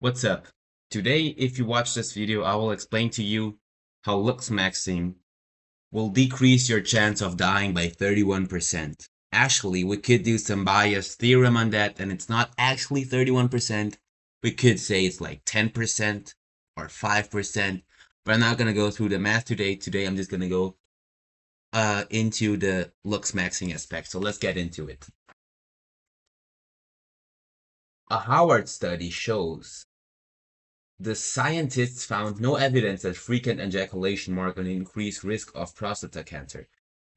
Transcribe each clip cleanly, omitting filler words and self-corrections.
What's up? Today, if you watch this video, I will explain to you how looksmaxing will decrease your chance of dying by 31%. Actually, we could do some bias theorem on that, and it's not actually 31%. We could say it's like 10% or 5%, but I'm not going to go through the math today. Today, I'm just going to go into the looksmaxing aspect. So let's get into it. A Howard study shows the scientists found no evidence that frequent ejaculation marked an increased risk of prostate cancer.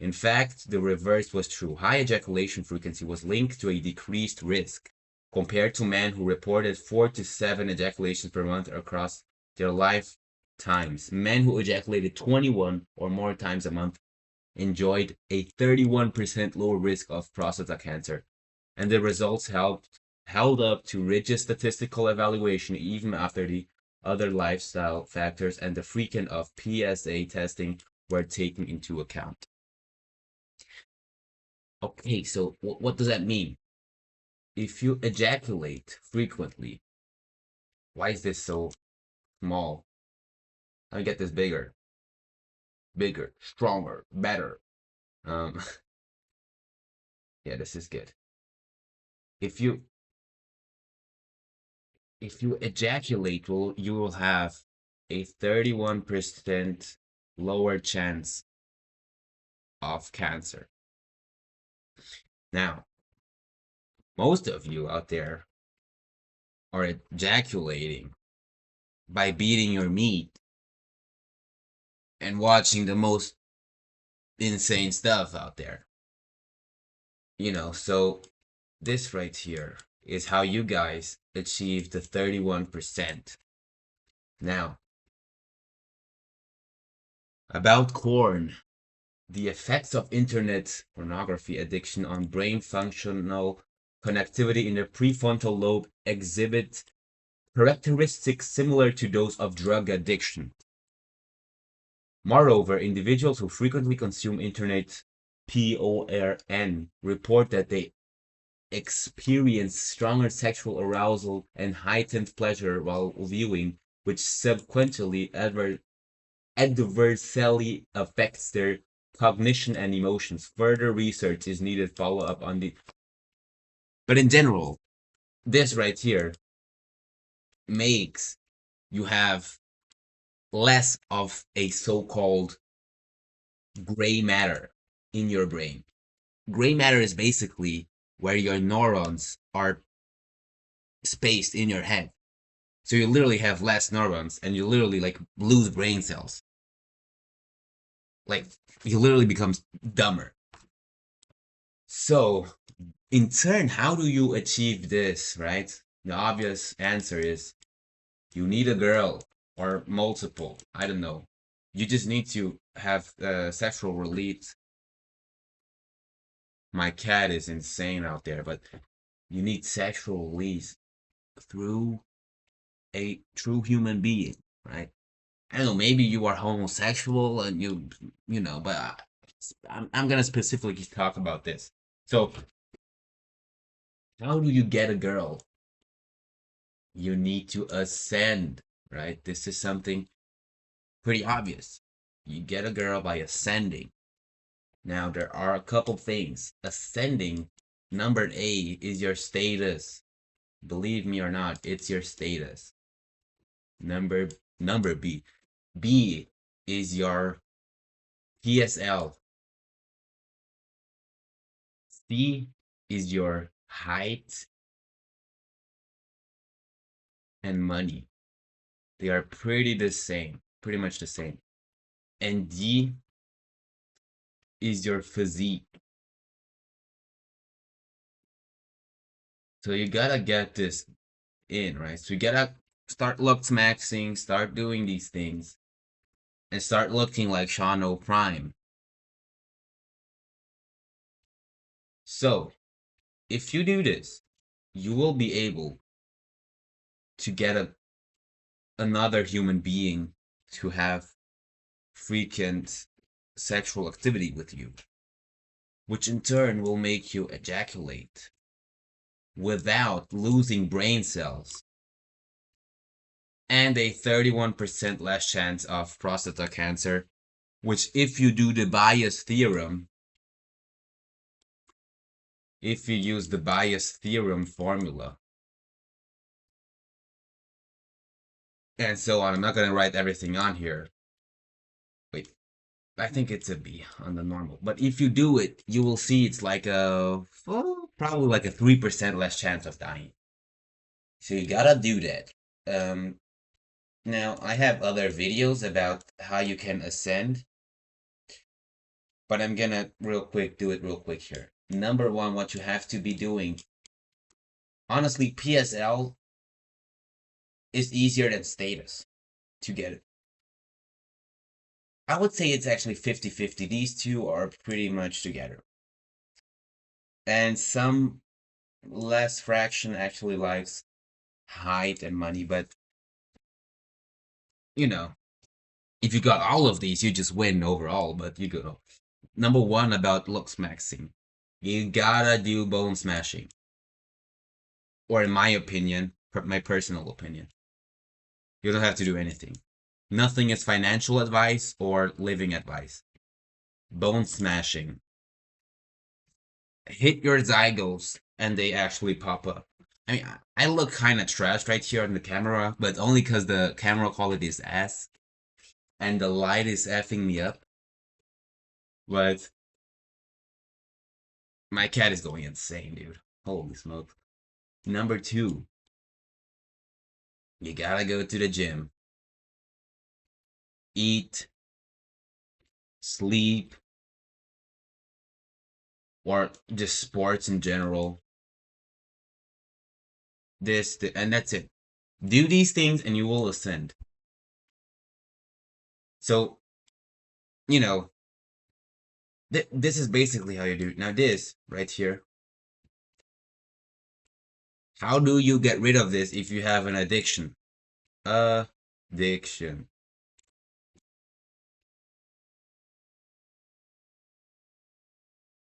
In fact, the reverse was true. High ejaculation frequency was linked to a decreased risk compared to men who reported 4 to 7 ejaculations per month across their lifetimes. Men who ejaculated 21 or more times a month enjoyed a 31% lower risk of prostate cancer, and the results held up to rigid statistical evaluation even after the other lifestyle factors and the frequency of PSA testing were taken into account. Okay, so what does that mean? If you ejaculate frequently, why is this so small? Let me get this bigger, stronger, better. Um, yeah, this is good. If you ejaculate, you will have a 31% lower chance of cancer. Now, most of you out there are ejaculating by beating your meat and watching the most insane stuff out there. So this right here is how you guys achieve the 31%. Now, about corn, the effects of internet pornography addiction on brain functional connectivity in the prefrontal lobe exhibit characteristics similar to those of drug addiction. Moreover, individuals who frequently consume internet porn report that they experience stronger sexual arousal and heightened pleasure while viewing, which subsequently adversely affects their cognition and emotions. Further research is needed follow up on the. But in general, this right here makes you have less of a so-called gray matter in your brain. Gray matter is basically where your neurons are spaced in your head. So you literally have less neurons and you literally like lose brain cells. Like you literally become dumber. So in turn, how do you achieve this, right? The obvious answer is you need a girl or multiple. I don't know. You just need to have sexual release. My cat is insane out there, but you need sexual release through a true human being, right? I don't know, maybe you are homosexual and but I'm gonna specifically talk about this. So, how do you get a girl? You need to ascend, right? This is something pretty obvious. You get a girl by ascending. Now, there are a couple things. Ascending, number A, is your status. Believe me or not, it's your status. Number B. B is your PSL. C is your height and money. They are pretty much the same. And D is your physique. So you gotta get this in, right? So you gotta start looksmaxing, start doing these things, and start looking like Sean O'Prime. So if you do this, you will be able to get another human being to have frequent sexual activity with you, which in turn will make you ejaculate without losing brain cells. and a 31% less chance of prostate cancer, which if you do the bias theorem, if you use the bias theorem formula, and so on, I'm not going to write everything on here. Wait, I think it's a B on the normal. But if you do it, you will see it's like probably like a 3% less chance of dying. So you gotta do that. Now, I have other videos about how you can ascend, but I'm gonna do it real quick here. Number one, what you have to be doing. Honestly, PSL is easier than status to get it. I would say it's actually 50-50. These two are pretty much together. And some less fraction actually likes height and money, but you know, if you got all of these, you just win overall, but you go. Number one about looksmaxing. You gotta do bone smashing. Or in my opinion, my personal opinion, you don't have to do anything. Nothing is financial advice or living advice. Bone smashing. Hit your zygotes and they actually pop up. I mean, I look kind of trashed right here on the camera, but only because the camera quality is ass and the light is effing me up. But my cat is going insane, dude. Holy smoke. Number two, you gotta go to the gym. Eat, sleep, or just sports in general. And that's it. Do these things and you will ascend. So, you know, this is basically how you do it. Now, this right here, how do you get rid of this if you have an addiction? Addiction.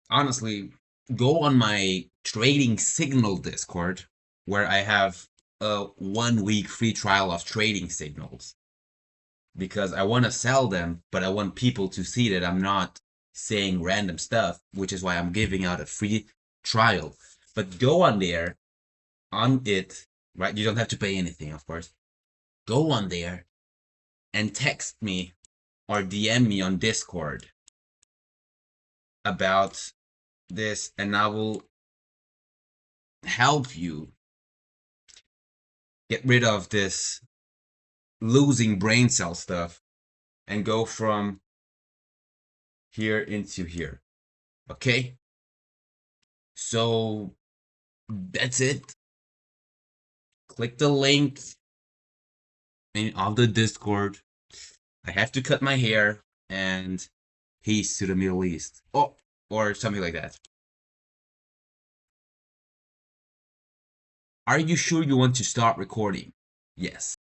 Honestly, go on my trading signal Discord where I have a 1 week free trial of trading signals because I want to sell them, but I want people to see that I'm not saying random stuff, which is why I'm giving out a free trial. But go on there, on it, right? You don't have to pay anything, of course. Go on there and text me or DM me on Discord about this, and I will help you get rid of this losing brain cell stuff and go from here into here. Okay? So that's it. Click the link of the Discord. I have to cut my hair and peace to the Middle East. Oh, or something like that. Are you sure you want to start recording? Yes.